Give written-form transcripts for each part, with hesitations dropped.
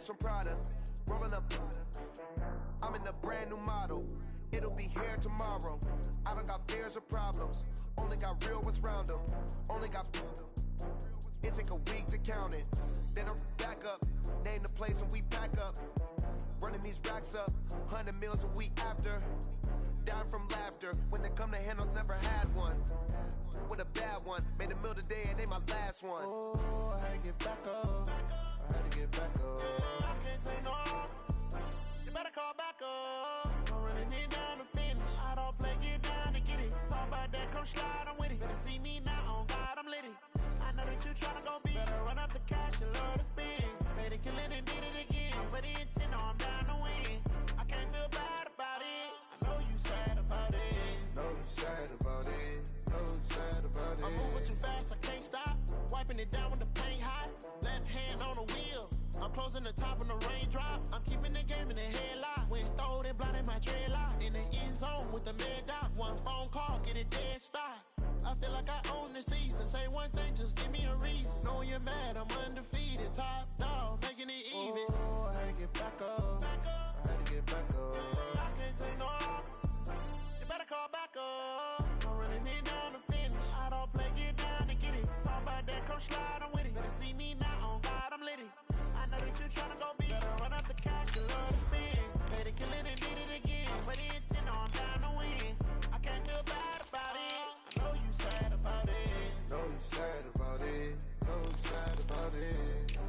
bags from Prada. Rolling up, I'm in a brand new model. It'll be here tomorrow. I don't got fears or problems. Only got real what's round them. Only got. It take a week to count it. Then I'm back up. Name the place and we pack up. Running these racks up. 100 meals a week after. Dying from laughter. When it come to handles, never had one. With a bad one. Made a meal today and they my last one. Oh, I had to get back up. I had to get back up. I can't take no off. You better call back up. I'm running it down to finish. I don't play, get down to get it. Talk about that, come slide, I'm with it. Better see me now, on God, I'm litty. I know that you tryna go big. Better run up the cash, you love to spend. Made it, kill it, and did it again. But the intent, no, I'm down to win. I can't feel bad about it. I know you sad about it. Know you sad about it. Know you sad about it. I'm moving too fast, I can't stop. Wiping it down when the paint hot. Left hand on the wheel. I'm closing the top when the raindrop. I'm keeping the game in the headlock. When throwed and blinded my dreadlock. In the end zone with the mad dot. One phone call, get it dead stop. I feel like I own the season. Say one thing, just give me a reason. Knowing you're mad, I'm undefeated. Top dog, making it even. Oh, I had to get back up. I had to get back up. I can't take no off. You better call back up. I'm running it down to finish. I don't play, get down to get it. Talk about that, come slide, I'm with it. Better see me now, on God, I'm litty. I know that you tryna go big. Better run up the cash, you love to spend. Made it, kill it, and did it again. But the intent, no, I'm down to win. I can't feel bad about it. I know you sad about it. Know you sad about it. Know you sad about it.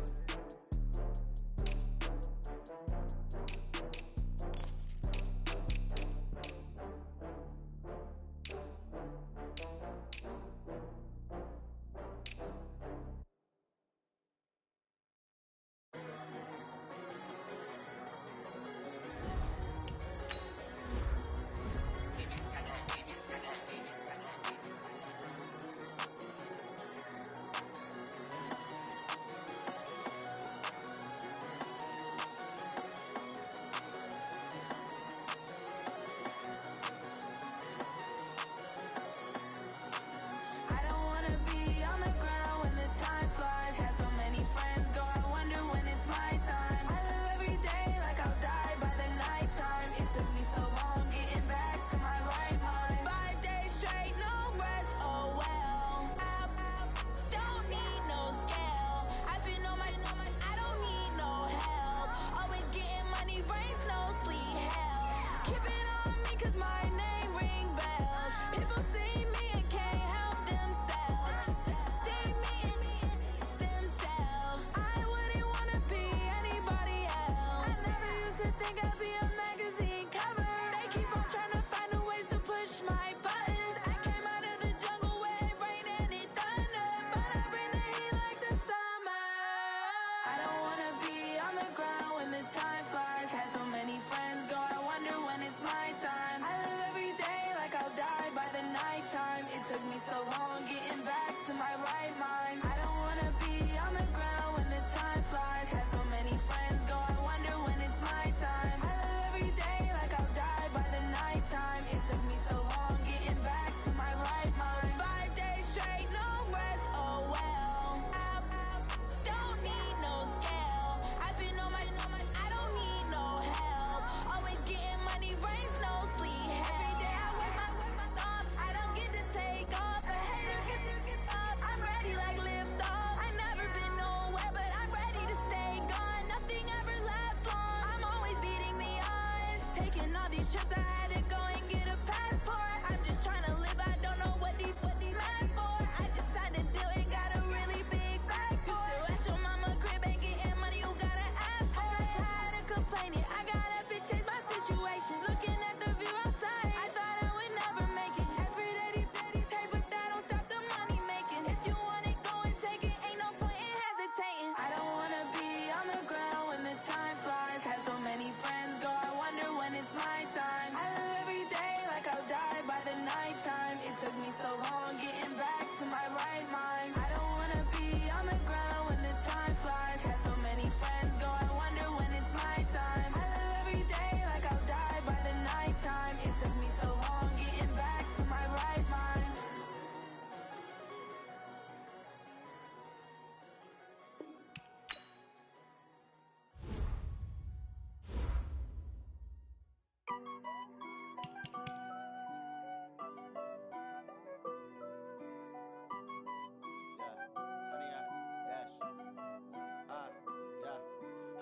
Took me so long getting back to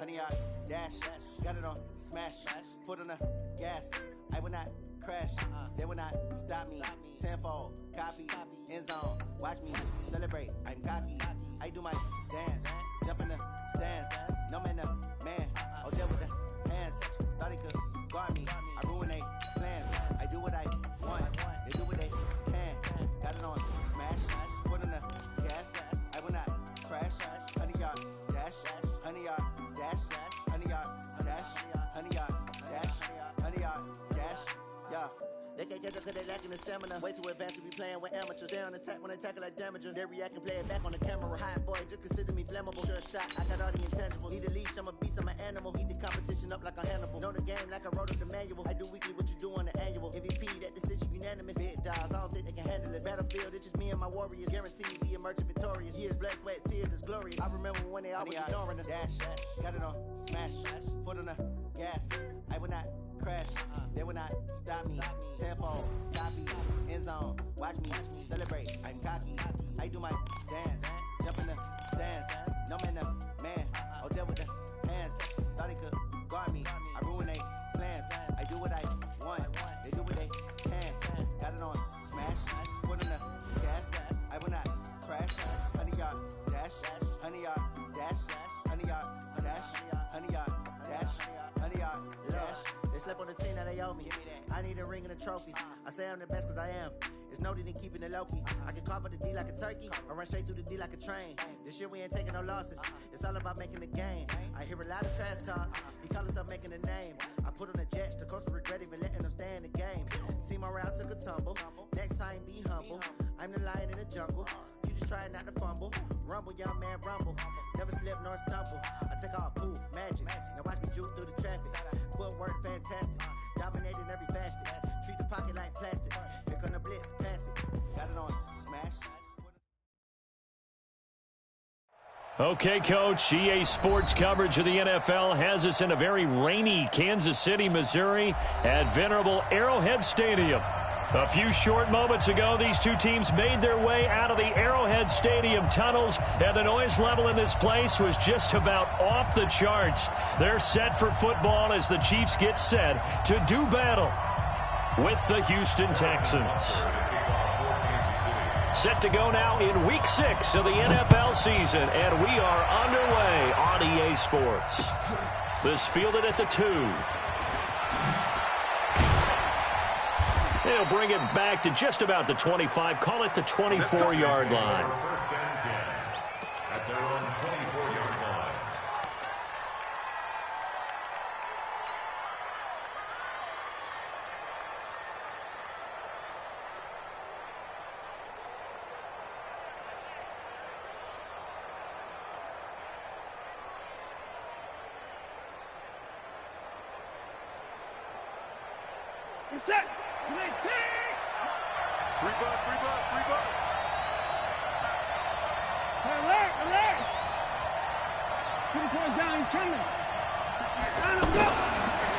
honey yard, dash, got it on, smash, foot on the gas. I will not crash, they will not stop me. Tenfold, copy, end zone, watch me celebrate. I'm cocky, I do my dance, jump in the stands. No man, the man, oh deal with the hands. Thought he could guard me, I ruin they plans. I do what I want, they do what they can. Got it on, smash, foot on the gas. I will not crash, honey yard, dash, honey yard, dash, honey yard, dash, honey yard, dash, honey yard, dash, yeah. They can't catch up cause they lacking the stamina. Way too advanced to be playing with amateurs. They on attack when they tackle like damager. They react and play it back on the camera. Hot boy, just consider me flammable. Sure shot, I got all the intangibles. Need a leash, I'm a beast, I'm an animal. Heat the competition up like a Hannibal. Know the game like I wrote up the manual. I do weekly what you do on the annual. MVP, that decision unanimous. Big dogs, I don't think they can handle this. Battlefield, it's just me and my warriors. Guaranteed be emerging victorious. Years, blood, sweat, tears, is glorious. I remember when they always ignoring us. Dash, got it on, smash, foot on the gas. I will not crash, they will not stop me. Tenfold, copy, end zone, watch me celebrate. I'm cocky, I do my dance, jump in the stands. No man, the man, oh deal with the hands. Thought he could guard me, I ruin they plans. I do what I want, they do what they can. Got it on, smash, foot on the gas. I will not crash, honey yard, dash, honey yard, dash, honey yard, dash, honey yard, dash, honey yard, dash. Slept on the team that they owe me. I need a ring and a trophy. I say I'm the best cause I am. It's no need in keeping it low-key. I can carve up the D like a turkey or run straight through the D like a train. This year we ain't taking no losses. It's all about making the game. I hear a lot of trash talk. He call himself making a name. I put on the Jets. The coach will regret even letting them stay in the game. Team morale took a tumble. Next time be humble. I'm the lion in the jungle. You just try not to fumble. Rumble, young man, rumble. Never slip nor stumble. I take off, poof, magic. Now watch me juke through the traffic. Footwork fantastic. Dominating every facet. Treat the pocket like plastic. Here come the blitz, pass it. Got it on, smash. Okay, Coach, EA Sports coverage of the NFL has us in a very rainy Kansas City, Missouri at venerable Arrowhead Stadium. A few short moments ago, these two teams made their way out of the Arrowhead Stadium tunnels, and the noise level in this place was just about off the charts. They're set for football as the Chiefs get set to do battle with the Houston Texans. Set to go now in Week 6 of the NFL season, and we are underway on EA Sports. This fielded at the 2. They'll bring it back to just about the 25, call it the 24-yard line. First and 10 at their own 24-yard line. Set. Free butt. Alert. 2 points down, he's coming.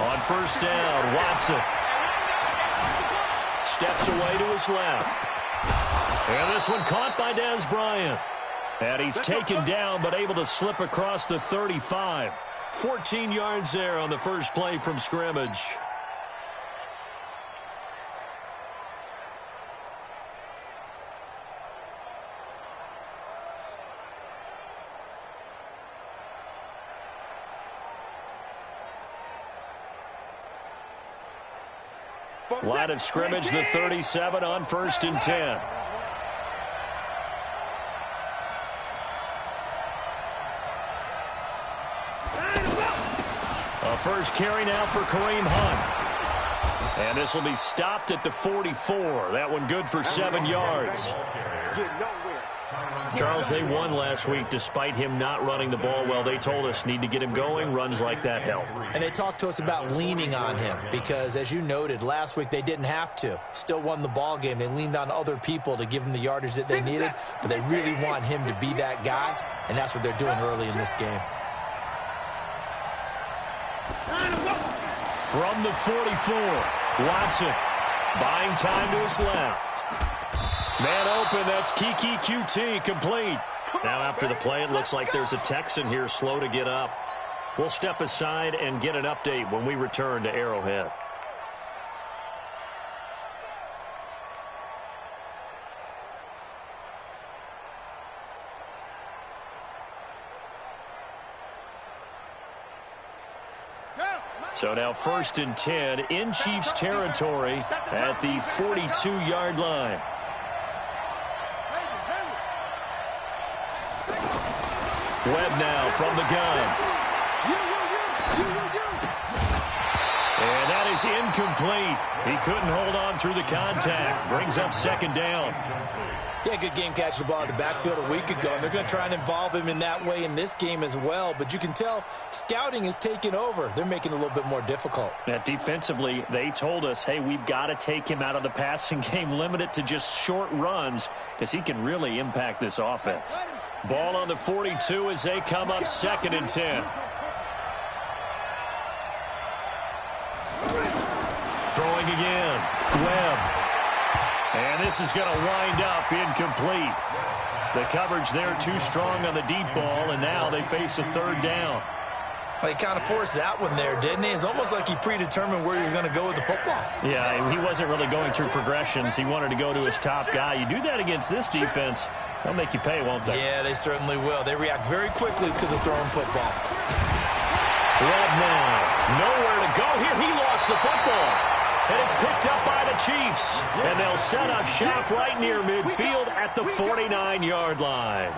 On first down, Watson steps away to his left. And this one caught by Dez Bryant. And he's taken down but able to slip across the 35. 14 yards there on the first play from scrimmage. Line of scrimmage, the 37 on first and 10. A first carry now for Kareem Hunt. And this will be stopped at the 44. That one good for 7 yards. Charles, they won last week despite him not running the ball well. They told us need to get him going. Runs like that help. And they talked to us about leaning on him because, as you noted, last week they didn't have to. Still won the ball game. They leaned on other people to give them the yardage that they needed, but they really want him to be that guy, and that's what they're doing early in this game. From the 44, Watson buying time to his left. Man open, that's Kiki QT, complete. Now after the play, it looks like there's a Texan here slow to get up. We'll step aside and get an update when we return to Arrowhead. So now 1st and 10 in Chiefs territory at the 42-yard line. Webb now from the gun. And that is incomplete. He couldn't hold on through the contact. Brings up 2nd down. Yeah, good game catching the ball in the backfield a week ago. And they're going to try and involve him in that way in this game as well. But you can tell scouting is taking over. They're making it a little bit more difficult. Yeah, defensively, they told us, hey, we've got to take him out of the passing game, limit it to just short runs, because he can really impact this offense. Ball on the 42 as they come up 2nd and 10. Throwing again. Webb. And this is going to wind up incomplete. The coverage there too strong on the deep ball, and now they face a 3rd down. Well, he kind of forced that one there, didn't he? It's almost like he predetermined where he was going to go with the football. Yeah, he wasn't really going through progressions. He wanted to go to his top guy. You do that against this defense, they'll make you pay, won't they? Yeah, they certainly will. They react very quickly to the thrown football. Webb now, nowhere to go here. He lost the football. And it's picked up by the Chiefs. And they'll set up shop right near midfield at the 49-yard line.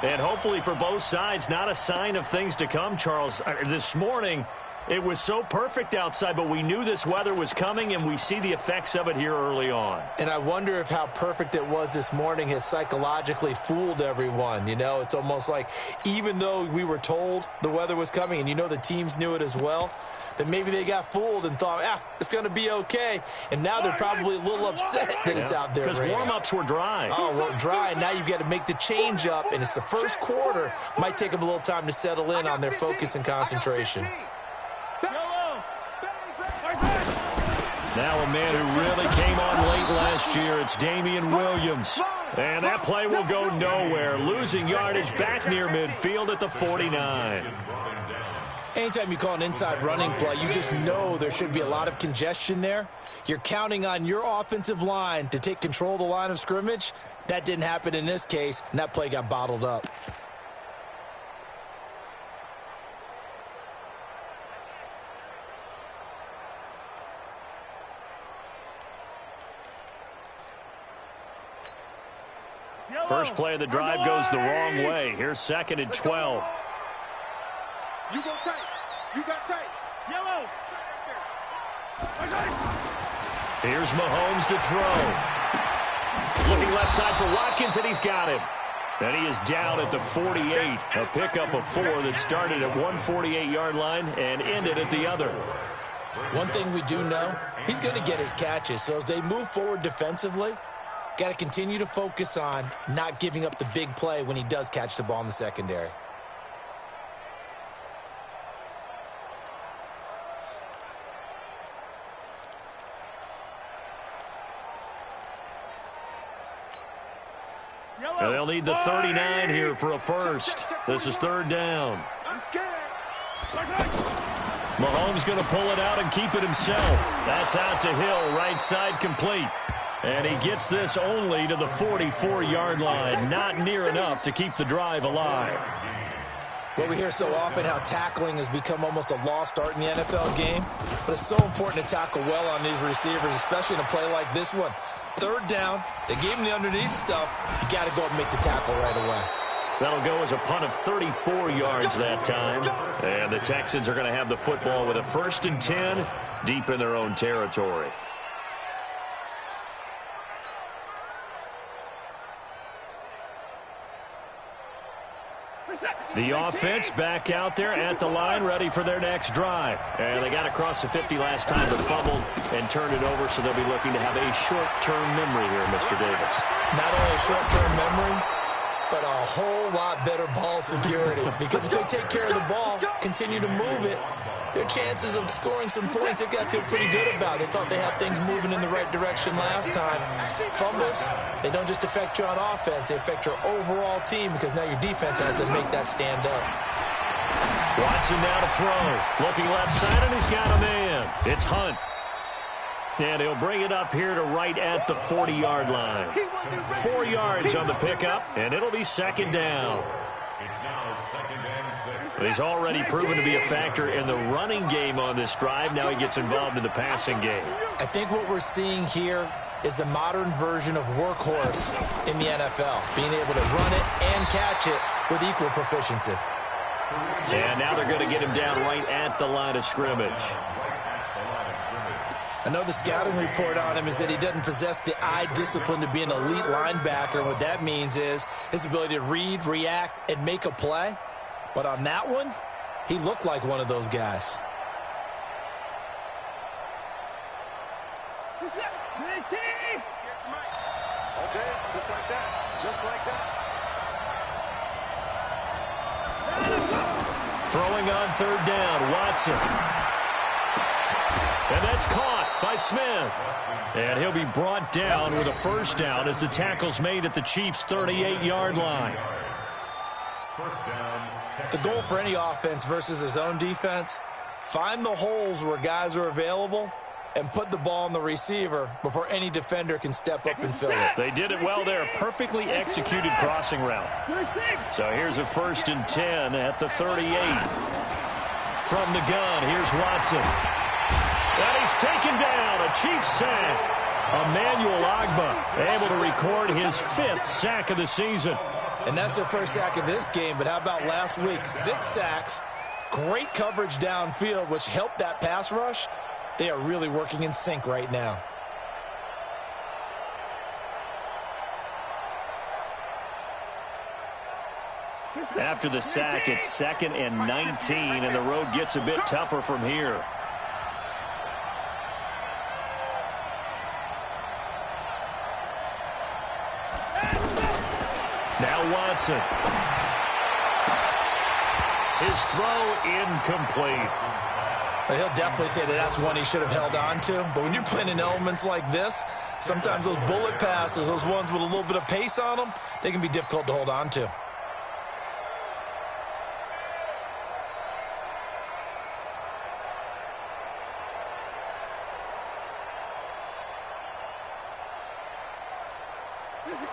And hopefully for both sides, not a sign of things to come, Charles. This morning, it was so perfect outside, but we knew this weather was coming, and we see the effects of it here early on. And I wonder if how perfect it was this morning has psychologically fooled everyone. You know, it's almost like even though we were told the weather was coming, and you know the teams knew it as well, that maybe they got fooled and thought, it's going to be okay. And now they're probably a little upset that it's out there. Because warm-ups were dry. Oh, well, dry. Now you've got to make the change up, and it's the first quarter. Might take them a little time to settle in on their focus and concentration. Now a man who really came on late last year, it's Damian Williams. And that play will go nowhere. Losing yardage back near midfield at the 49. Anytime you call an inside running play, you just know there should be a lot of congestion there. You're counting on your offensive line to take control of the line of scrimmage. That didn't happen in this case, and that play got bottled up. First play of the drive goes the wrong way. Here's 2nd and 12. You go tight. You got tight. Yellow. Here's Mahomes to throw. Looking left side for Watkins, and he's got him. And he is down at the 48. A pickup of 4 that started at 148-yard line and ended at the other. One thing we do know, he's going to get his catches. So as they move forward defensively, got to continue to focus on not giving up the big play when he does catch the ball in the secondary. And they'll need the 39 here for a first. This is 3rd down. Mahomes going to pull it out and keep it himself. That's out to Hill, right side complete. And he gets this only to the 44-yard line. Not near enough to keep the drive alive. Well, we hear so often how tackling has become almost a lost art in the NFL game. But it's so important to tackle well on these receivers, especially in a play like this one. 3rd down, they gave him the underneath stuff. You got to go and make the tackle right away. That'll go as a punt of 34 yards that time. And the Texans are going to have the football with a 1st and 10 deep in their own territory. The offense back out there at the line, ready for their next drive. And they got across the 50 last time, but fumbled and turned it over, so they'll be looking to have a short-term memory here, Mr. Davis. Not only a short-term memory, but a whole lot better ball security. Because if they take care of the ball, continue to move it, their chances of scoring some points, they've got to feel pretty good about. They thought they had things moving in the right direction last time. Fumbles, they don't just affect you on offense, they affect your overall team because now your defense has to make that stand up. Watson now to throw. Looking left side, and he's got a man. It's Hunt. And he'll bring it up here to right at the 40-yard line. 4 yards on the pickup, and it'll be second down. It's now second and 6. He's already proven to be a factor in the running game on this drive. Now he gets involved in the passing game. I think what we're seeing here is the modern version of workhorse in the NFL, being able to run it and catch it with equal proficiency. And now they're going to get him down right at the line of scrimmage. I know the scouting report on him is that he doesn't possess the eye discipline to be an elite linebacker. And what that means is his ability to read, react, and make a play. But on that one, he looked like one of those guys. Okay, just like that. Just like that. Throwing on third down, Watson. And that's caught by Smith. And he'll be brought down with a first down as the tackle's made at the Chiefs' 38-yard line. First down. The goal for any offense versus his own defense, find the holes where guys are available and put the ball on the receiver before any defender can step up and fill it. They did it well there. Perfectly executed crossing route. So here's a 1st and 10 at the 38. From the gun, here's Watson. And he's taken down. A Chiefs sack. Emmanuel Ogbah able to record his 5th sack of the season. And that's their first sack of this game, but how about last week? 6 sacks, great coverage downfield, which helped that pass rush. They are really working in sync right now. After the sack, it's 2nd and 19, and the road gets a bit tougher from here. Now Watson. His throw incomplete. He'll definitely say that that's one he should have held on to. But when you're playing in elements like this, sometimes those bullet passes, those ones with a little bit of pace on them, they can be difficult to hold on to.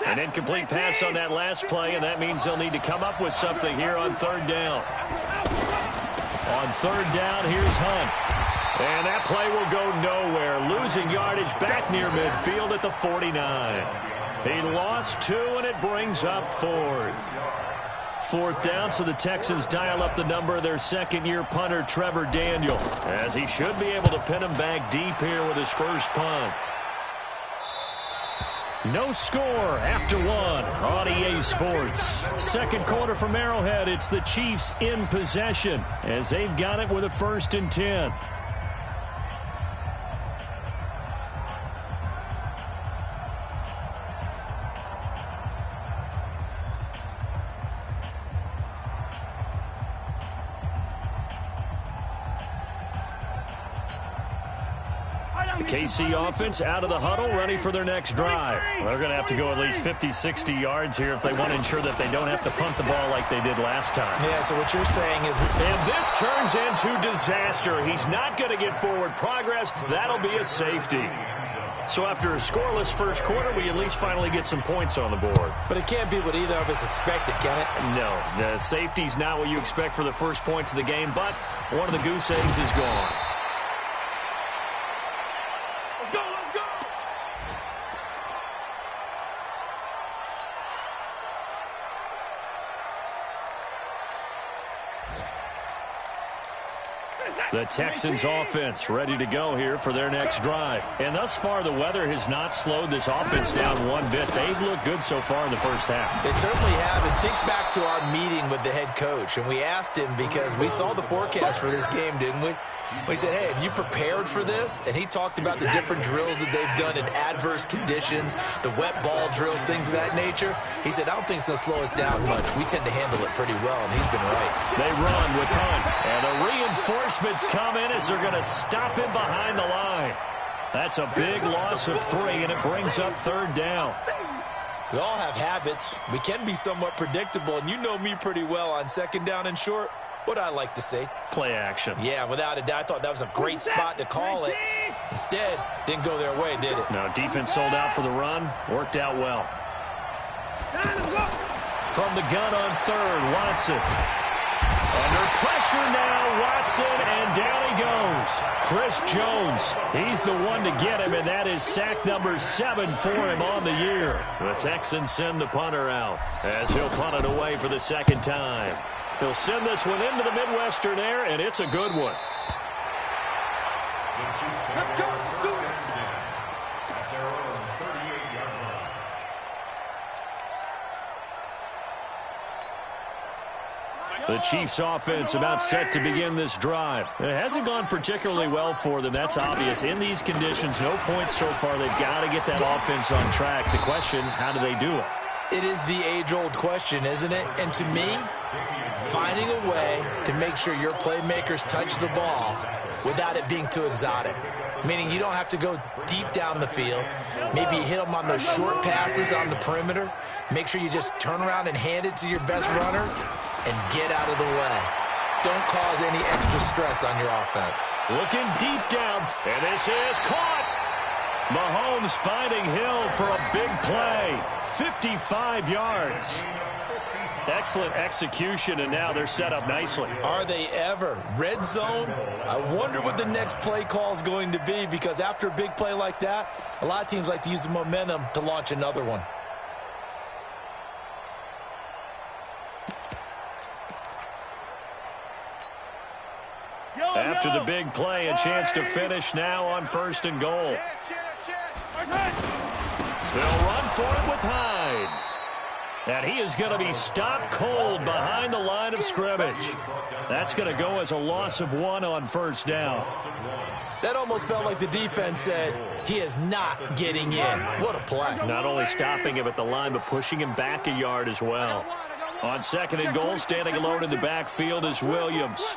An incomplete pass on that last play, and that means they'll need to come up with something here on third down. On third down, here's Hunt. And that play will go nowhere. Losing yardage back near midfield at the 49. He lost 2, and it brings up 4th. 4th down, so the Texans dial up the number of their second-year punter, Trevor Daniel, as he should be able to pin him back deep here with his first punt. No score after 1 on EA Sports. Second quarter from Arrowhead. It's the Chiefs in possession as they've got it with a 1st and 10. KC offense out of the huddle, ready for their next drive. They're going to have to go at least 50, 60 yards here if they want to ensure that they don't have to punt the ball like they did last time. Yeah, so what you're saying is... And this turns into disaster. He's not going to get forward progress. That'll be a safety. So after a scoreless first quarter, we at least finally get some points on the board. But it can't be what either of us expected, can it? No, the safety's not what you expect for the first points of the game, but one of the goose eggs is gone. The Texans offense ready to go here for their next drive. And thus far, the weather has not slowed this offense down one bit. They've looked good so far in the first half. They certainly have. And think back to our meeting with the head coach. And we asked him because we saw the forecast for this game, didn't we? We said, hey, have you prepared for this? And he talked about the different drills that they've done in adverse conditions, the wet ball drills, things of that nature. He said, I don't think it's going to slow us down much. We tend to handle it pretty well, and he's been right. They run with Hunt. And the reinforcements come in as they're going to stop him behind the line. That's a big loss of 3, and it brings up third down. We all have habits. We can be somewhat predictable, and you know me pretty well on second down and short. What I like to see. Play action. Yeah, without a doubt. I thought that was a great spot to call it. Instead, didn't go their way, did it? No, defense sold out for the run. Worked out well. From the gun on third, Watson. Under pressure now, Watson, and down he goes. Chris Jones, he's the one to get him, and that is sack number 7 for him on the year. The Texans send the punter out as he'll punt it away for the second time. He'll send this one into the Midwestern air, and it's a good one. The Chiefs' offense about set to begin this drive. It hasn't gone particularly well for them. That's obvious. In these conditions, no points so far. They've got to get that offense on track. The question, how do they do it? It is the age-old question, isn't it? And to me, finding a way to make sure your playmakers touch the ball without it being too exotic. Meaning you don't have to go deep down the field. Maybe you hit them on those short passes on the perimeter. Make sure you just turn around and hand it to your best runner and get out of the way. Don't cause any extra stress on your offense. Looking deep down, and this is caught. Mahomes finding Hill for a big play. 55 yards. Excellent execution, and now they're set up nicely. Are they ever? Red zone? I wonder what the next play call is going to be, because after a big play like that, a lot of teams like to use the momentum to launch another one. After the big play, a chance to finish now on 1st and goal. They'll run for it with Hyde. And he is going to be stopped cold behind the line of scrimmage. That's going to go as a loss of 1 on 1st down. That almost felt like the defense said, he is not getting in. What a play. Not only stopping him at the line, but pushing him back a yard as well. On 2nd and goal, standing alone in the backfield is Williams.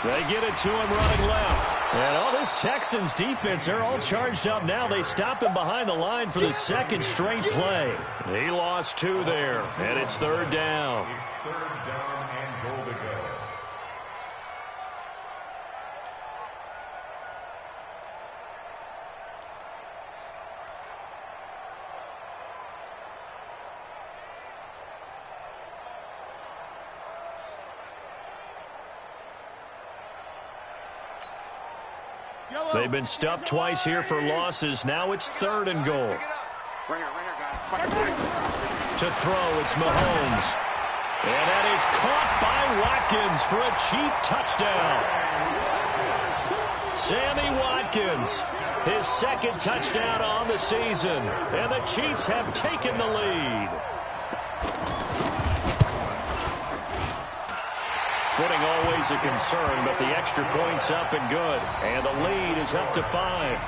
They get it to him running left. And all this Texans defense, they're all charged up now. They stop him behind the line for the 2nd straight play. He lost 2 there, and it's 3rd down. It's 3rd down and goal to go. They've been stuffed twice here for losses. Now it's 3rd and goal. To throw, it's Mahomes. And that is caught by Watkins for a Chief touchdown. Sammy Watkins, his 2nd touchdown on the season. And the Chiefs have taken the lead. Footing always a concern, but the extra point's up and good. And the lead is up to 5.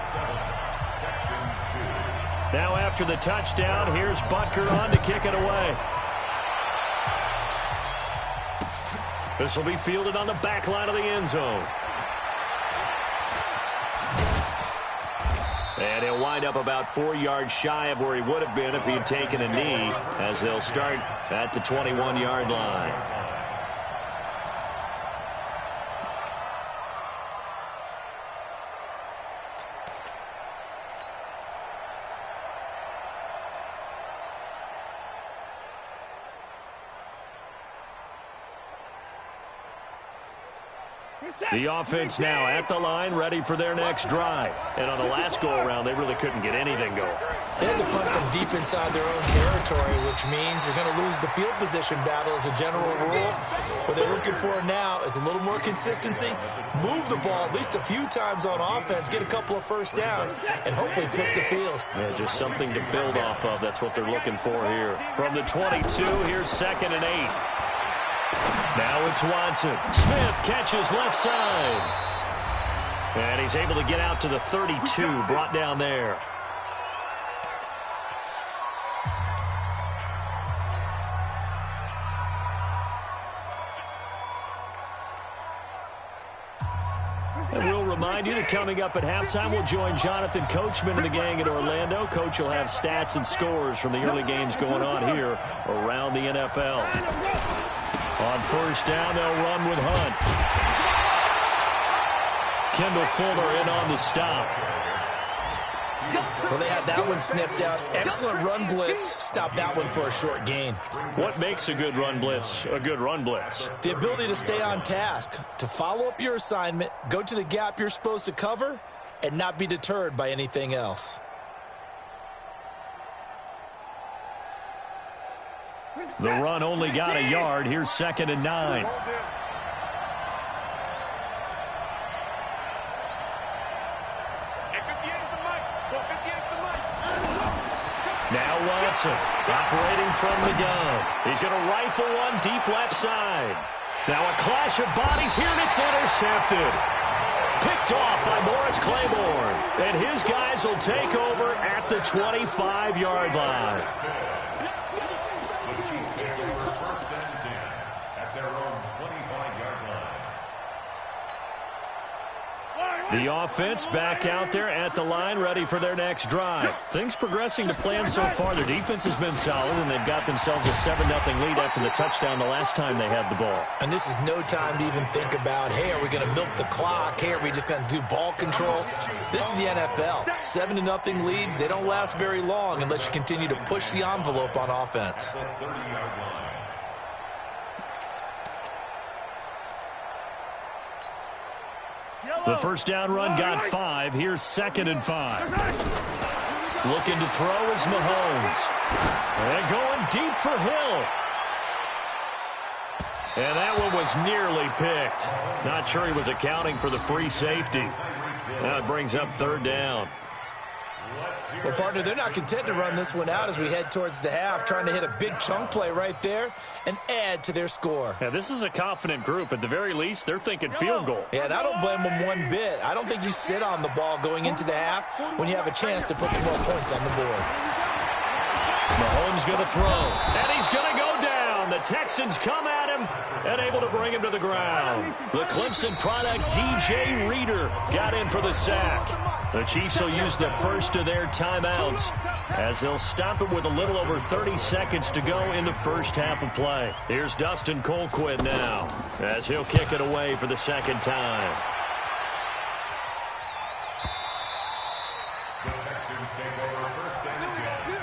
Now after the touchdown, here's Butker on to kick it away. This will be fielded on the back line of the end zone. And he'll wind up about 4 yards shy of where he would have been if he had taken a knee, as they'll start at the 21-yard line. The offense now at the line, ready for their next drive. And on the last go-around, they really couldn't get anything going. They had to punt from deep inside their own territory, which means they're going to lose the field position battle as a general rule. What they're looking for now is a little more consistency, move the ball at least a few times on offense, get a couple of 1st downs, and hopefully flip the field. Yeah, just something to build off of. That's what they're looking for here. From the 22, here's 2nd and 8. Now it's Watson. Smith catches left side. And he's able to get out to the 32, brought down there. And we'll remind you that coming up at halftime, we'll join Jonathan Coachman and the gang at Orlando. Coach will have stats and scores from the early games going on here around the NFL. On first down, they'll run with Hunt. Kendall Fuller in on the stop. Well, they had that one sniffed out. Excellent run blitz. Stop that one for a short gain. What makes a good run blitz a good run blitz? The ability to stay on task, to follow up your assignment, go to the gap you're supposed to cover, and not be deterred by anything else. The run only got a yard. Here's 2nd and 9. Now Watson, operating from the gun. He's going to rifle one deep left side. Now a clash of bodies here, and it's intercepted. Picked off by Morris Claiborne. And his guys will take over at the 25-yard line. The offense back out there at the line, ready for their next drive. Things progressing to plan so far. Their defense has been solid, and they've got themselves a 7-0 lead after the touchdown the last time they had the ball. And this is no time to even think about, hey, are we going to milk the clock? Hey, are we just going to do ball control? This is the NFL. 7-0 leads, they don't last very long unless you continue to push the envelope on offense. The first down run got 5. Here's 2nd and 5. Looking to throw is Mahomes. And going deep for Hill. And that one was nearly picked. Not sure he was accounting for the free safety. Now it brings up 3rd down. Well, partner, they're not content to run this one out as we head towards the half, trying to hit a big chunk play right there and add to their score. Yeah, this is a confident group. At the very least, they're thinking field goal. Yeah, and I don't blame them one bit. I don't think you sit on the ball going into the half when you have a chance to put some more points on the board. Mahomes going to throw, and he's going to go down. The Texans come at him and able to bring him to the ground. The Clemson product, DJ Reader, got in for the sack. The Chiefs will use the first of their timeouts as they'll stop it with a little over 30 seconds to go in the first half of play. Here's Dustin Colquitt now as he'll kick it away for the 2nd time. The Texans take over 1st and 10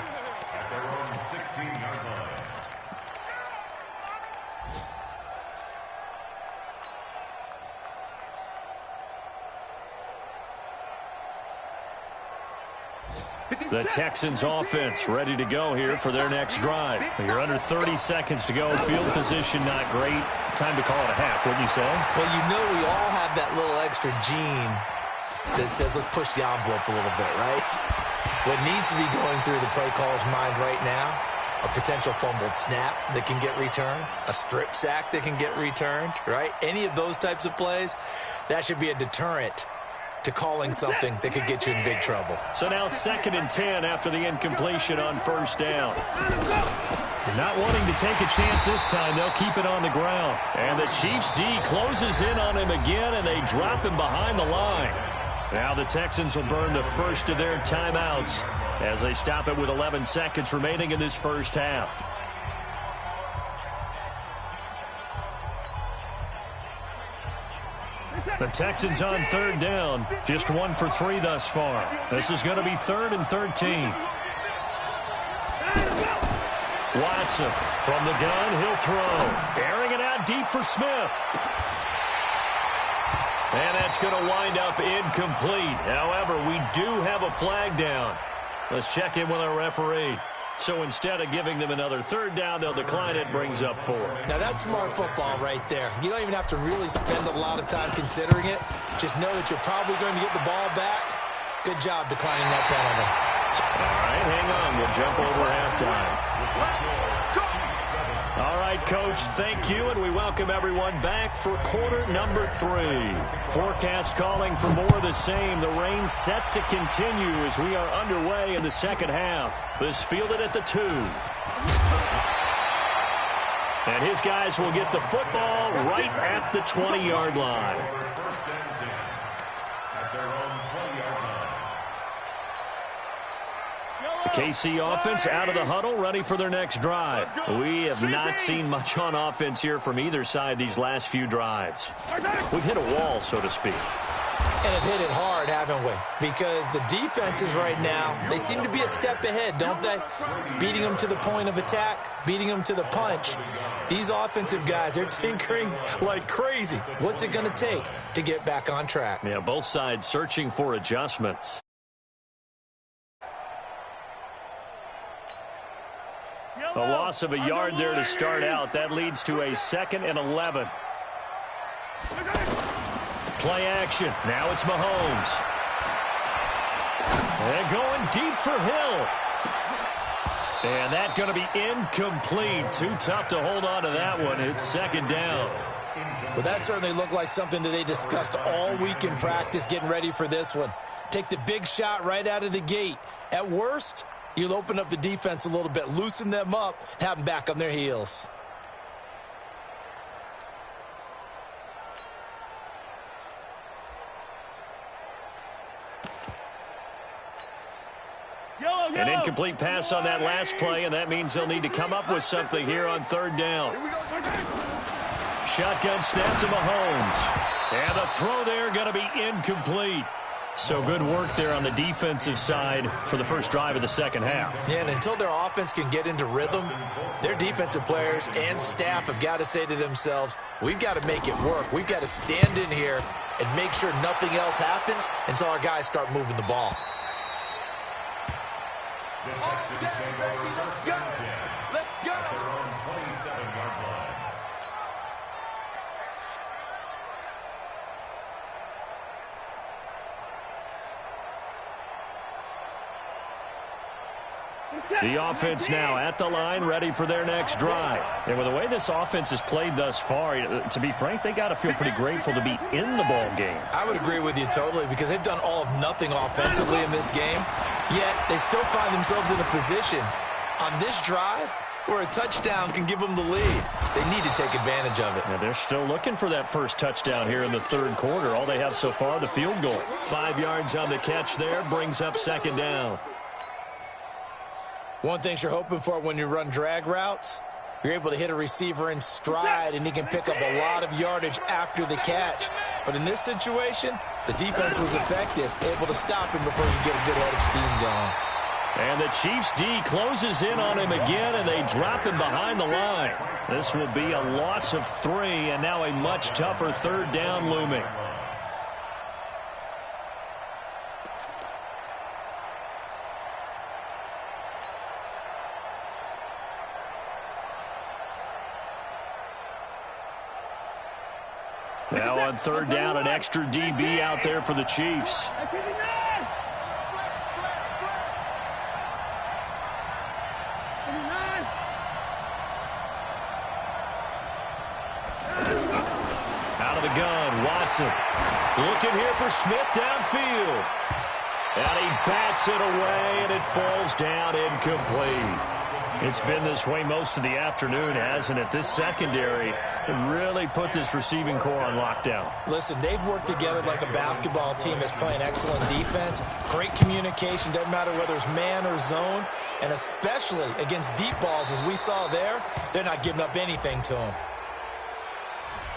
at their own 16-yard line. The Texans offense ready to go here for their next drive. You're under 30 seconds to go. Field position not great. Time to call it a half, wouldn't you say? Well, you know we all have that little extra gene that says let's push the envelope a little bit, right? What needs to be going through the play caller's mind right now, a potential fumbled snap that can get returned, a strip sack that can get returned, right? Any of those types of plays, that should be a deterrent to calling something that could get you in big trouble. So now 2nd and 10 after the incompletion on first down. Not wanting to take a chance this time, they'll keep it on the ground. And the Chiefs D closes in on him again, and they drop him behind the line. Now the Texans will burn the first of their timeouts as they stop it with 11 seconds remaining in this first half. The Texans on 3rd down, just 1 for 3 thus far. This is going to be 3rd and 13. Watson from the gun, he'll throw. Airing it out deep for Smith. And that's going to wind up incomplete. However, we do have a flag down. Let's check in with our referee. So instead of giving them another 3rd down, they'll decline it, brings up 4. Now, that's smart football right there. You don't even have to really spend a lot of time considering it. Just know that you're probably going to get the ball back. Good job declining that penalty. All right, hang on. We'll jump over halftime. All right, Coach, thank you, and we welcome everyone back for quarter number 3. Forecast calling for more of the same. The rain set to continue as we are underway in the second half. This fielded at the 2. And his guys will get the football right at the 20-yard line. First and 10 at their own 20-yard line. KC offense out of the huddle, ready for their next drive. We have not seen much on offense here from either side these last few drives. We've hit a wall, so to speak. And it hit it hard, haven't we? Because the defenses right now, they seem to be a step ahead, don't they? Beating them to the point of attack, beating them to the punch. These offensive guys, they're tinkering like crazy. What's it going to take to get back on track? Yeah, both sides searching for adjustments. A loss of a yard there to start out. That leads to a 2nd and 11. Play action. Now it's Mahomes. And going deep for Hill. And that's going to be incomplete. Too tough to hold on to that one. It's 2nd down. Well, that certainly looked like something that they discussed all week in practice getting ready for this one. Take the big shot right out of the gate. At worst, you'll open up the defense a little bit, loosen them up, and have them back on their heels. An incomplete pass on that last play, and that means they'll need to come up with something here on 3rd down. Shotgun snap to Mahomes. And the throw there going to be incomplete. So good work there on the defensive side for the first drive of the second half. Yeah, and until their offense can get into rhythm, their defensive players and staff have got to say to themselves, we've got to make it work. We've got to stand in here and make sure nothing else happens until our guys start moving the ball. Let's go. At their own 27-yard line. The offense now at the line, ready for their next drive. And with the way this offense has played thus far, to be frank, they got to feel pretty grateful to be in the ball game. I would agree with you totally, because they've done all of nothing offensively in this game, yet they still find themselves in a position on this drive where a touchdown can give them the lead. They need to take advantage of it. Yeah, they're still looking for that first touchdown here in the 3rd quarter. All they have so far, the field goal. 5 yards on the catch there, brings up 2nd down. One thing you're hoping for when you run drag routes, you're able to hit a receiver in stride, and he can pick up a lot of yardage after the catch. But in this situation, the defense was effective, able to stop him before you get a good head of steam going. And the Chiefs' D closes in on him again, and they drop him behind the line. This will be a loss of 3, and now a much tougher 3rd down looming. Now on 3rd down, an extra DB out there for the Chiefs. Out of the gun, Watson. Looking here for Smith downfield. And he bats it away, and it falls down incomplete. It's been this way most of the afternoon, hasn't it? This secondary really put this receiving core on lockdown. Listen, they've worked together like a basketball team that's playing excellent defense. Great communication, doesn't matter whether it's man or zone. And especially against deep balls, as we saw there, they're not giving up anything to them.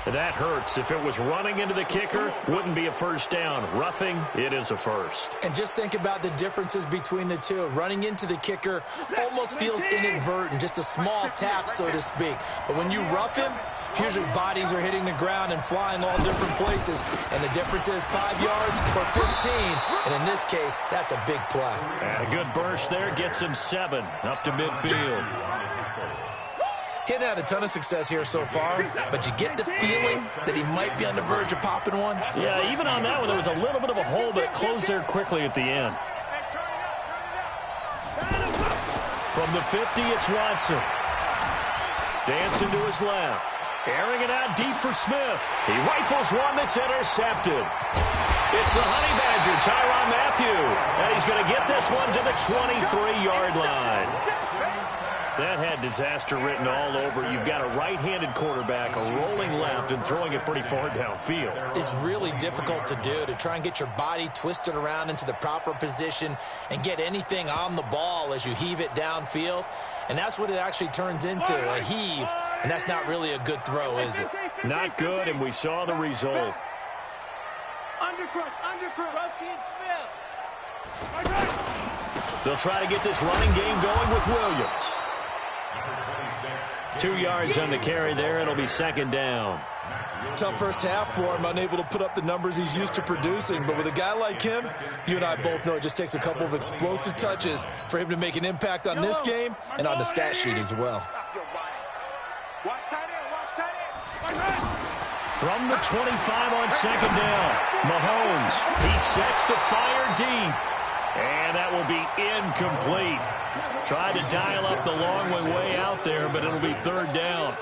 That hurts. If it was running into the kicker, wouldn't be a first down. Roughing, it is a first. And just think about the differences between the two. Running into the kicker almost feels inadvertent, just a small tap, so to speak. But when you rough him, usually bodies are hitting the ground and flying all different places. And the difference is 5 yards or 15. And in this case, that's a big play. And a good burst there gets him 7 up to midfield. He hadn't had a ton of success here so far, but you get the feeling that he might be on the verge of popping one. Yeah, even on that one, there was a little bit of a hole, but it closed there quickly at the end. From the 50, it's Watson. Dancing to his left. Airing it out deep for Smith. He rifles one that's intercepted. It's the Honey Badger, Tyrann Mathieu. And he's going to get this one to the 23-yard line. That had disaster written all over. You've got a right-handed quarterback, a rolling left, and throwing it pretty far downfield. It's really difficult to do, to try and get your body twisted around into the proper position and get anything on the ball as you heave it downfield. And that's what it actually turns into, a heave. And that's not really a good throw, is it? Not good, and we saw the result. Undercrush, rotate spin. They'll try to get this running game going with Williams. 2 yards on the carry there. It'll be second down. Tough first half for him, unable to put up the numbers he's used to producing. But with a guy like him, you and I both know it just takes a couple of explosive touches for him to make an impact on this game and on the stat sheet as well. From the 25 on second down, Mahomes, he sets to fire deep. And that will be incomplete. Tried to dial up the long way out there, but it'll be third down.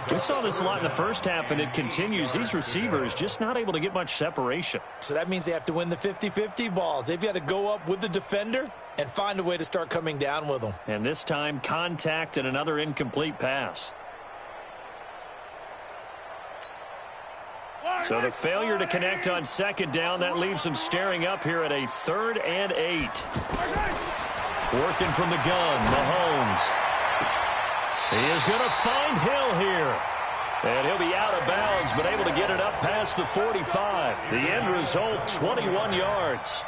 We saw this a lot in the first half, and it continues. These receivers just not able to get much separation. So that means they have to win the 50-50 balls. They've got to go up with the defender and find a way to start coming down with them. And this time, contact and another incomplete pass. So the failure to connect on second down, that leaves them staring up here at a 3rd and 8. Working from the gun, Mahomes. He is going to find Hill here. And he'll be out of bounds, but able to get it up past the 45. The end result, 21 yards.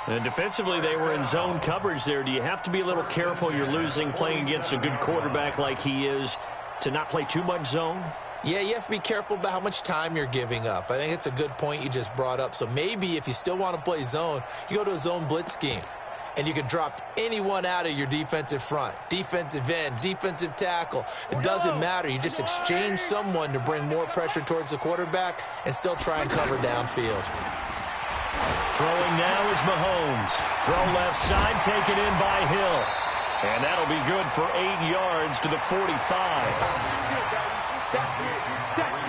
And defensively, they were in zone coverage there. Do you have to be a little careful? You're losing, playing against a good quarterback like he is, to not play too much zone? Yeah, you have to be careful about how much time you're giving up. I think it's a good point you just brought up. So maybe if you still want to play zone, you go to a zone blitz scheme. And you can drop anyone out of your defensive front, defensive end, defensive tackle. It doesn't matter. You just exchange someone to bring more pressure towards the quarterback and still try and cover downfield. Throwing now is Mahomes. Throw left side, taken in by Hill. And that'll be good for 8 yards to the 45.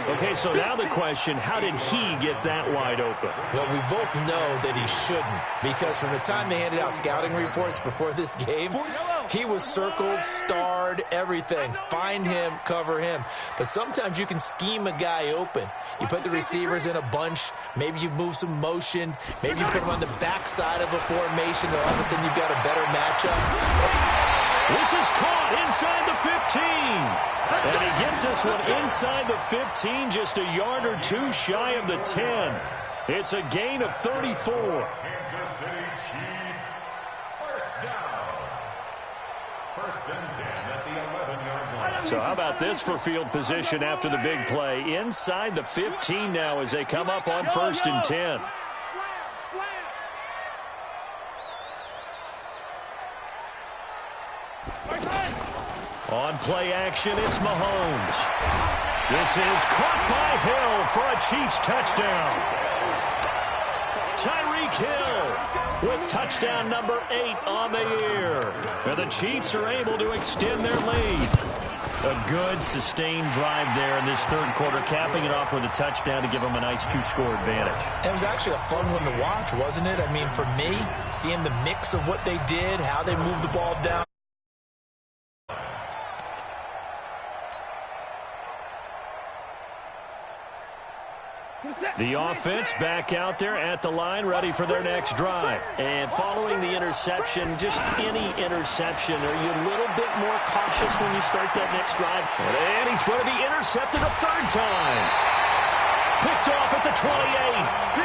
Okay, so now the question, how did he get that wide open? Well, we both know that he shouldn't, because from the time they handed out scouting reports before this game, he was circled, starred, everything. Find him, cover him. But sometimes you can scheme a guy open. You put the receivers in a bunch. Maybe you move some motion. Maybe you put them on the backside of a formation, and all of a sudden you've got a better matchup. This is caught inside the 15. And he gets this one inside the 15, just a yard or two shy of the 10. It's a gain of 34. Kansas City Chiefs, first down. First and 10 at the 11-yard line. So how about this for field position after the big play? Inside the 15 now as they come up on first and 10. On play action, it's Mahomes. This is caught by Hill for a Chiefs touchdown. Tyreek Hill with touchdown number 8 on the year. And the Chiefs are able to extend their lead. A good, sustained drive there in this third quarter, capping it off with a touchdown to give them a nice 2-score advantage. It was actually a fun one to watch, wasn't it? I mean, for me, seeing the mix of what they did, how they moved the ball down. The offense back out there at the line, ready for their next drive. And following the interception, just any interception, are you a little bit more cautious when you start that next drive? And he's going to be intercepted a third time. Picked off at the 28.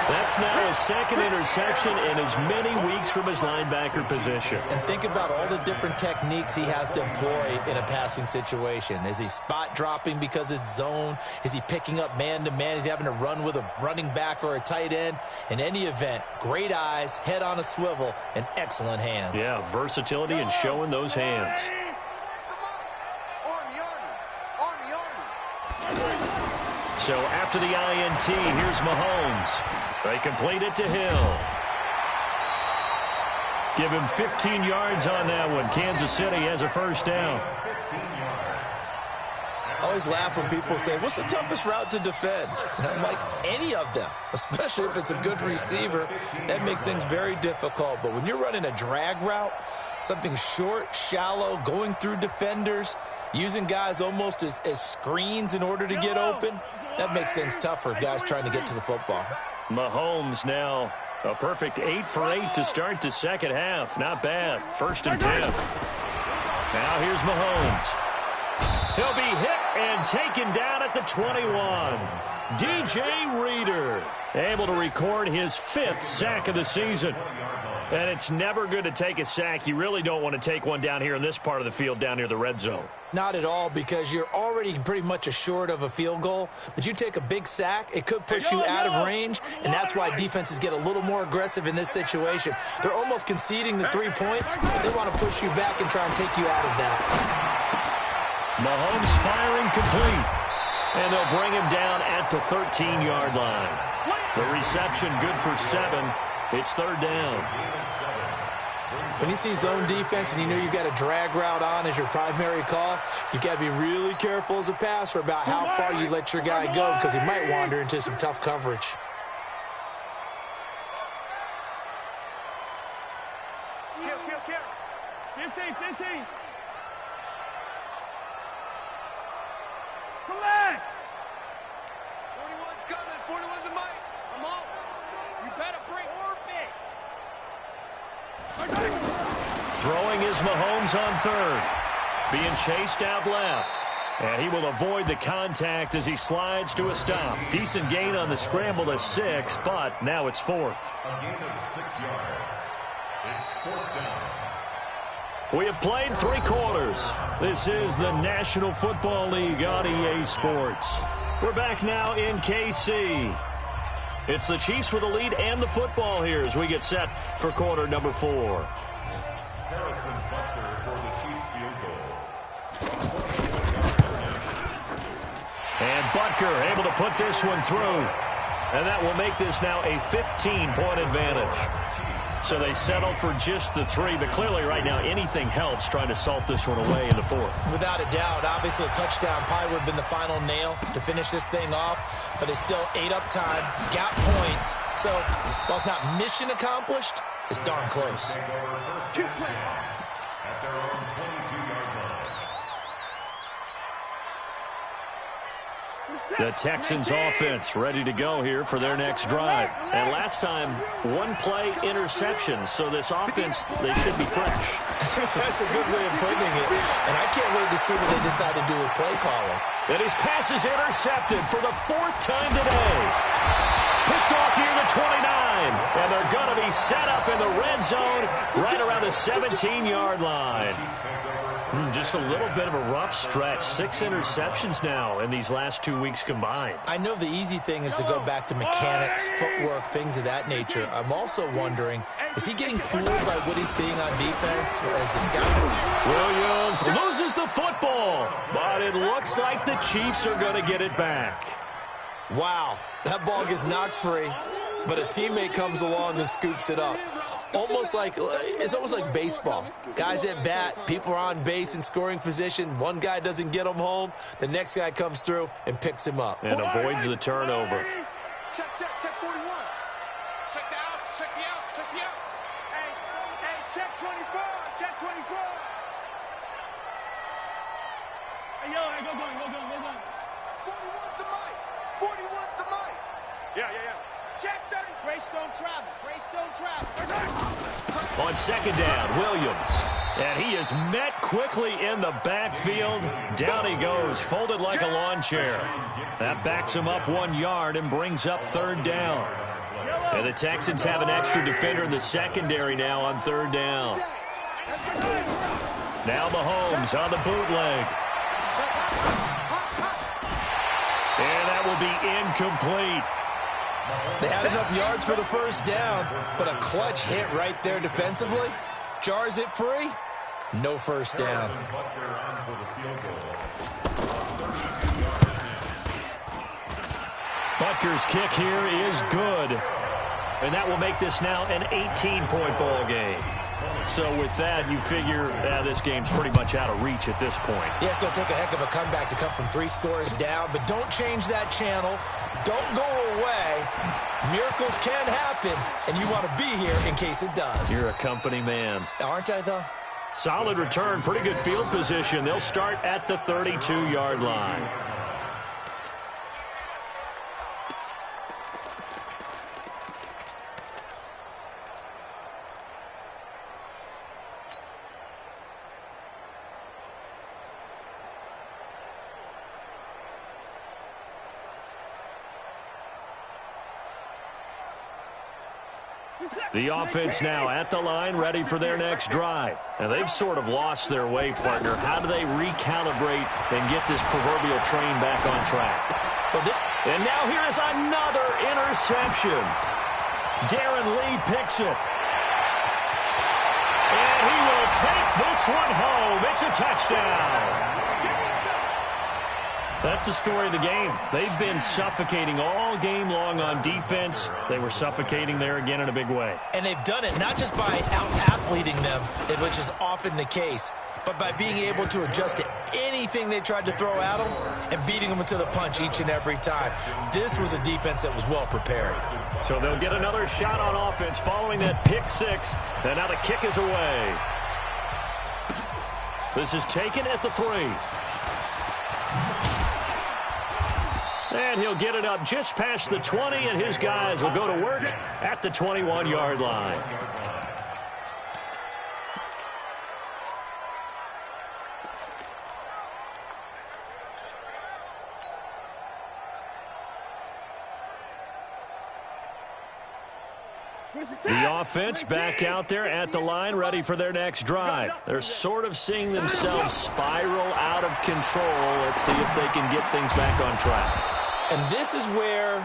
That's now his second interception in as many weeks from his linebacker position. And think about all the different techniques he has to employ in a passing situation. Is he spot dropping because it's zone? Is he picking up man-to-man? Is he having to run with a running back or a tight end? In any event, great eyes, head on a swivel, and excellent hands. Yeah, versatility and showing those hands. So after the INT, here's Mahomes. They complete it to Hill. Give him 15 yards on that one. Kansas City has a first down. I always laugh when people say, what's the toughest route to defend? And I'm like, any of them, especially if it's a good receiver. That makes things very difficult. But when you're running a drag route, Something short, shallow, going through defenders, using guys almost as screens in order to get open. That makes things tough for guys trying to get to the football. Mahomes now a perfect 8 for 8 to start the second half. Not bad. 1st and 10. Now here's Mahomes. He'll be hit and taken down at the 21. DJ Reader able to record his 5th sack of the season. And it's never good to take a sack. You really don't want to take one down here in this part of the field down near the red zone. Not at all, because you're already pretty much assured of a field goal. But you take a big sack, it could push you out of range, and that's why defenses get a little more aggressive in this situation. They're almost conceding the 3 points. They want to push you back and try and take you out of that. Mahomes firing complete. And they'll bring him down at the 13-yard line. The reception good for 7. It's 3rd down. When you see zone defense and you know you've got a drag route on as your primary call, you've got to be really careful as a passer about how far you let your guy go, because he might wander into some tough coverage. Kill. 15. Come back. 41's coming. 41's the mic. I'm on. You better break orbit. Throwing is Mahomes on 3rd. Being chased out left. And he will avoid the contact as he slides to a stop. Decent gain on the scramble to 6, but now it's 4th. A gain of 6 yards. It's 4th down. We have played 3 quarters. This is the National Football League on EA Sports. We're back now in KC. It's the Chiefs with the lead and the football here as we get set for quarter number 4. Harrison Butker for the Chiefs field goal. And Butker able to put this one through. And that will make this now a 15-point advantage. So they settle for just the 3, but clearly right now anything helps trying to salt this one away in the 4th. Without a doubt, obviously a touchdown probably would have been the final nail to finish this thing off, but it's still 8 up time, got points. So while it's not mission accomplished, it's darn close. At their own 22-yard line. The Texans offense ready to go here for their next drive. And last time, 1-play interception. So this offense, they should be fresh. That's a good way of putting it. And I can't wait to see what they decide to do with play calling. And his pass is intercepted for the 4th time today. Picked off near the 29. And they're going to be set up in the red zone right around the 17-yard line. Just a little bit of a rough stretch. 6 interceptions now in these last 2 weeks combined. I know the easy thing is to go back to mechanics, footwork, things of that nature. I'm also wondering, is he getting fooled by what he's seeing on defense as a scout? Williams loses the football, but it looks like the Chiefs are going to get it back. Wow, that ball gets knocked free, but a teammate comes along and scoops it up. It's almost like baseball. Guys at bat, people are on base in scoring position. One guy doesn't get him home. The next guy comes through and picks him up. And avoids the turnover. Check 41. Check the out. Check the out. Hey, check 24. Check 24. Hey, yo, go going. 41's the mic. 41's the mic. Yeah. Check 30. Grace don't travel. On 2nd down, Williams. And he is met quickly in the backfield. Down he goes, folded like a lawn chair. That backs him up 1 yard and brings up 3rd down. And the Texans have an extra defender in the secondary now on 3rd down. Now Mahomes on the bootleg. And that will be incomplete. They had enough yards for the 1st down, but a clutch hit right there defensively. Jars it free. No 1st down. Butker's kick here is good. And that will make this now an 18-point ball game. So with that, you figure this game's pretty much out of reach at this point. Yeah, it's going to take a heck of a comeback to come from 3 scores down, but don't change that channel. Don't go away. Miracles can happen, and you want to be here in case it does. You're a company man. Aren't I, though? Solid return, pretty good field position. They'll start at the 32-yard line. The offense now at the line, ready for their next drive. And they've sort of lost their way, partner. How do they recalibrate and get this proverbial train back on track? And now here is another interception. Darren Lee picks it. And he will take this one home. It's a touchdown. That's the story of the game. They've been suffocating all game long on defense. They were suffocating there again in a big way. And they've done it not just by out-athleting them, which is often the case, but by being able to adjust to anything they tried to throw at them and beating them to the punch each and every time. This was a defense that was well prepared. So they'll get another shot on offense following that pick six. And now the kick is away. This is taken at the 3. And he'll get it up just past the 20, and his guys will go to work at the 21-yard line. The offense back out there at the line, ready for their next drive. They're sort of seeing themselves spiral out of control. Let's see if they can get things back on track. And this is where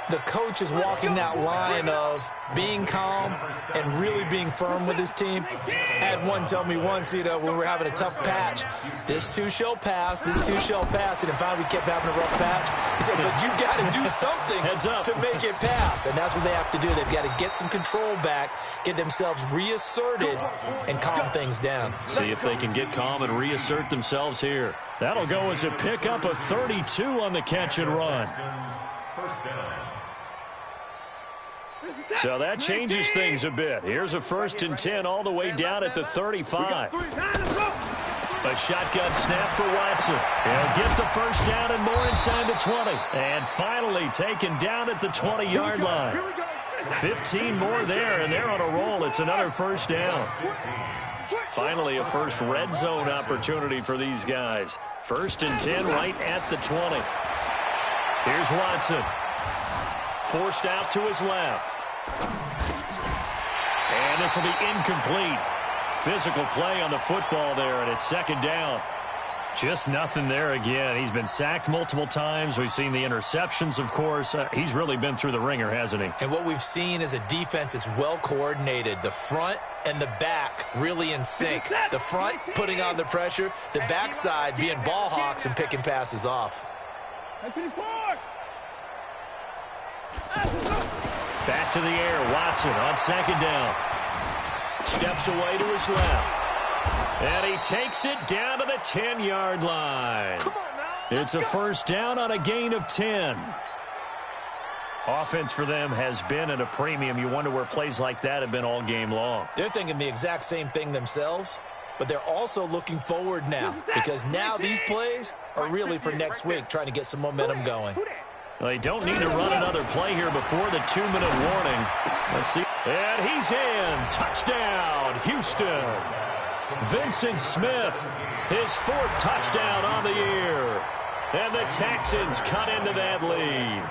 the coach is walking that line of being calm and really being firm with his team. I had one tell me once, when we were having a tough patch, this too shall pass, this too shall pass. And finally we kept having a rough patch. He said, but you got to do something to make it pass. And that's what they have to do. They've got to get some control back, get themselves reasserted, and calm things down. See if they can get calm and reassert themselves here. That'll go as a pickup of 32 on the catch and run. First down. So that changes things a bit. Here's a 1st and 10 all the way down at the 35. A shotgun snap for Watson. He'll get the first down and more inside the 20. And finally taken down at the 20-yard line. 15 more there, and they're on a roll. It's another first down. Finally a first red zone opportunity for these guys. 1st and 10 right at the 20. Here's Watson. Forced out to his left. And this will be incomplete. Physical play on the football there, and it's 2nd down. Just nothing there again. He's been sacked multiple times. We've seen the interceptions, of course. He's really been through the ringer, hasn't he? And what we've seen is a defense that's well coordinated. The front and the back really in sync. The front putting on the pressure. The backside being ball hawks and picking passes off. Back to the air. Watson on 2nd down. Steps away to his left. And he takes it down to the 10-yard line. It's a first down on a gain of 10. Offense for them has been at a premium. You wonder where plays like that have been all game long. They're thinking the exact same thing themselves, but they're also looking forward now because now these plays are really for next week, trying to get some momentum going. They don't need to run another play here before the 2-minute warning. Let's see. And he's in. Touchdown, Houston. Vincent Smith, his 4th touchdown on the year. And the Texans cut into that lead.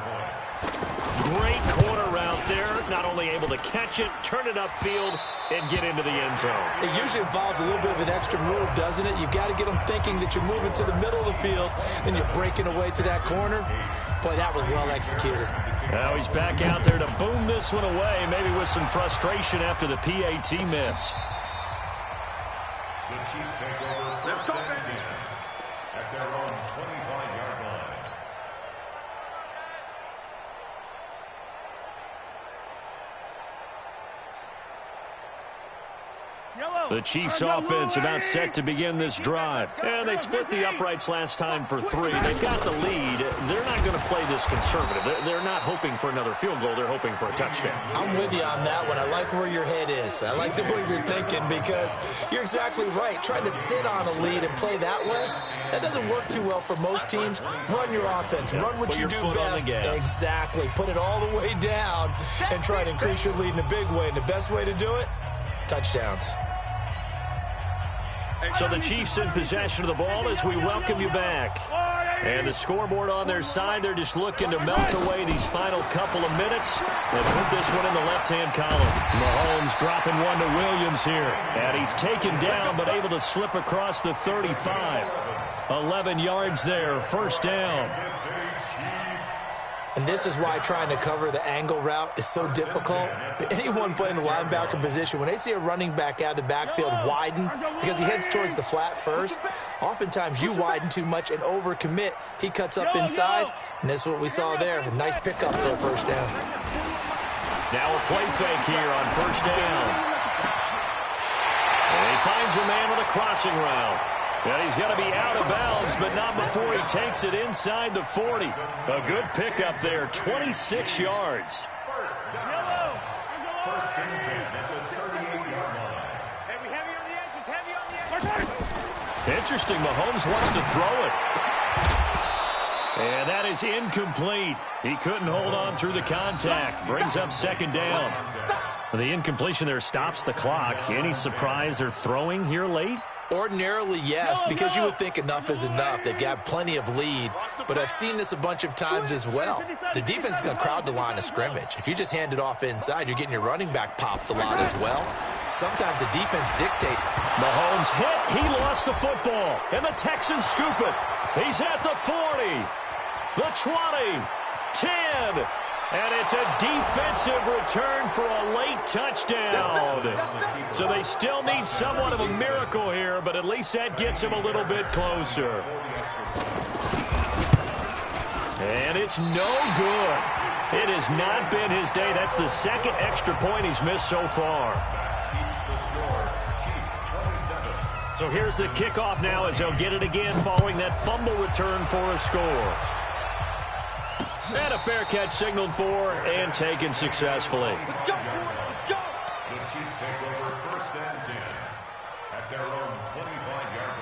Great corner route there. Not only able to catch it, turn it upfield, and get into the end zone. It usually involves a little bit of an extra move, doesn't it? You've got to get them thinking that you're moving to the middle of the field, and you're breaking away to that corner. Boy, that was well executed. Now he's back out there to boom this one away, maybe with some frustration after the PAT miss. The Chiefs take over 1st and 10 at their own 25-yard line. The Chiefs offense about set to begin this drive. And they split the uprights last time for 3. They've got the lead. They're not going to play this conservative. They're not hoping for another field goal. They're hoping for a touchdown. I'm with you on that one. I like where your head is. I like the way you're thinking because you're exactly right. Trying to sit on a lead and play that way, that doesn't work too well for most teams. Run your offense. Run what you do best. Exactly. Put it all the way down and try to increase your lead in a big way. And the best way to do it, touchdowns. So the Chiefs in possession of the ball as we welcome you back. And the scoreboard on their side, they're just looking to melt away these final couple of minutes and put this one in the left-hand column. Mahomes dropping one to Williams here. And he's taken down but able to slip across the 35. 11 yards there, first down. And this is why trying to cover the angle route is so difficult. Anyone playing the linebacker position, when they see a running back out of the backfield widen because he heads towards the flat first, oftentimes you widen too much and overcommit. He cuts up inside, and this is what we saw there. A nice pickup for a first down. Now a play fake here on first down. And he finds a man with a crossing route. And he's going to be out of bounds, but not before he takes it inside the 40. A good pickup there, 26 yards. First down. First and 10 at the 38-yard line. Heavy on the edges, heavy on the edges. Interesting, Mahomes wants to throw it. And that is incomplete. He couldn't hold on through the contact. Brings up second down. The incompletion there stops the clock. Any surprise they're throwing here late? Ordinarily, yes, because you would think enough is enough. They've got plenty of lead, but I've seen this a bunch of times as well. The defense is going to crowd the line of scrimmage. If you just hand it off inside, you're getting your running back popped a lot as well. Sometimes the defense dictate. Mahomes hit. He lost the football, and the Texans scoop it. He's at the 40, the 20, 10. And it's a defensive return for a late touchdown. So they still need somewhat of a miracle here, but at least that gets him a little bit closer. And it's no good. It has not been his day. That's the second extra point he's missed so far. So here's the kickoff now as they'll get it again following that fumble return for a score. And a fair catch signaled for and taken successfully. Let's go. The Chiefs take over first and 10 at their own 25-yard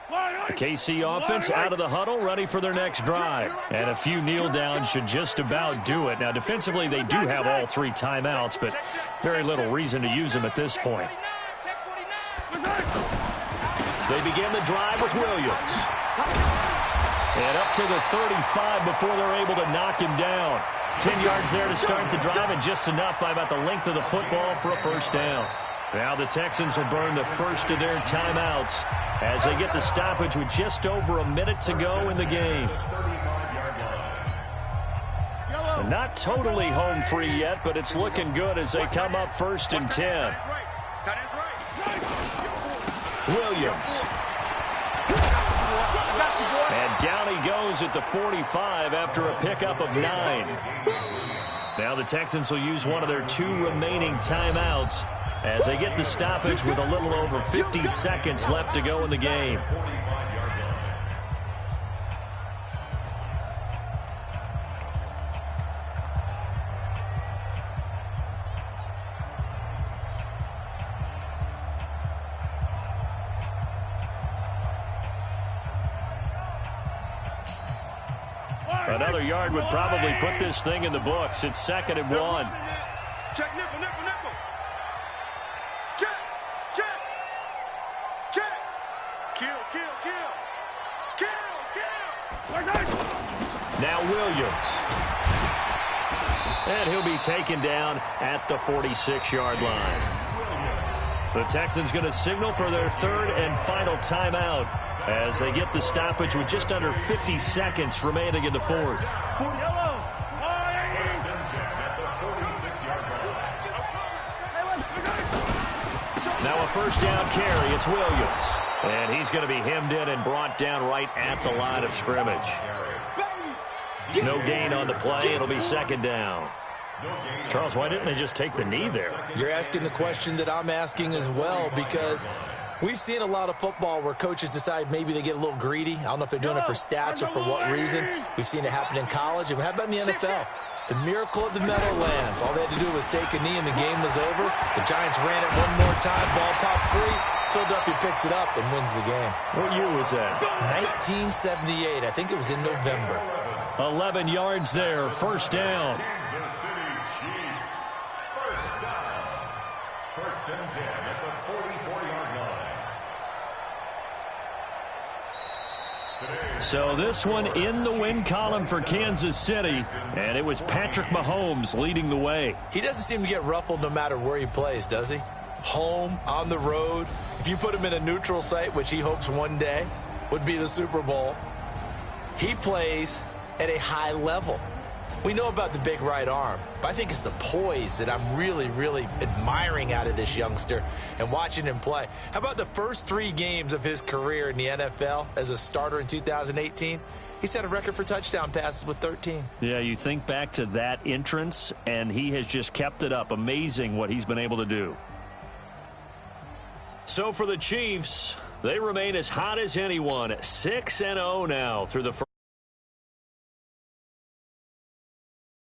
line. The KC offense out of the huddle, ready for their next drive. And a few kneel downs should just about do it. Now, defensively, they do have all 3 timeouts, but very little reason to use them at this point. They begin the drive with Williams. And up to the 35 before they're able to knock him down. 10 yards there to start the drive, and just enough by about the length of the football for a first down. Now the Texans will burn the first of their timeouts as they get the stoppage with just over a minute to go in the game. They're not totally home free yet, but it's looking good as they come up first and 10. Williams. And down he goes at the 45 after a pickup of 9. Now the Texans will use one of their 2 remaining timeouts as they get the stoppage with a little over 50 seconds left to go in the game. Another yard would probably put this thing in the books. It's 2nd and 1. Check, nickel. Check. Kill. Now Williams. And he'll be taken down at the 46-yard line. The Texans going to signal for their 3rd and final timeout as they get the stoppage with just under 50 seconds remaining in the 4th. Now a first down carry. It's Williams. And he's going to be hemmed in and brought down right at the line of scrimmage. No gain on the play. It'll be second down. Charles, why didn't they just take the knee there? You're asking the question that I'm asking as well, because we've seen a lot of football where coaches decide maybe they get a little greedy. I don't know if they're doing it for stats or for what reason. We've seen it happen in college. And how about in the NFL? The miracle of the Meadowlands. All they had to do was take a knee and the game was over. The Giants ran it one more time. Ball popped free. Philadelphia picks it up and wins the game. What year was that? 1978. I think it was in November. 11 yards there. First down. Kansas City Chiefs. First down. First and 10 at the 44-yard line. So this one in the win column for Kansas City, and it was Patrick Mahomes leading the way. He doesn't seem to get ruffled no matter where he plays, does he? Home, on the road. If you put him in a neutral site, which he hopes one day would be the Super Bowl, he plays at a high level. We know about the big right arm, but I think it's the poise that I'm really, really admiring out of this youngster and watching him play. How about the first 3 games of his career in the NFL as a starter in 2018? He set a record for touchdown passes with 13. Yeah, you think back to that entrance, and he has just kept it up. Amazing what he's been able to do. So for the Chiefs, they remain as hot as anyone, 6-0 now through the first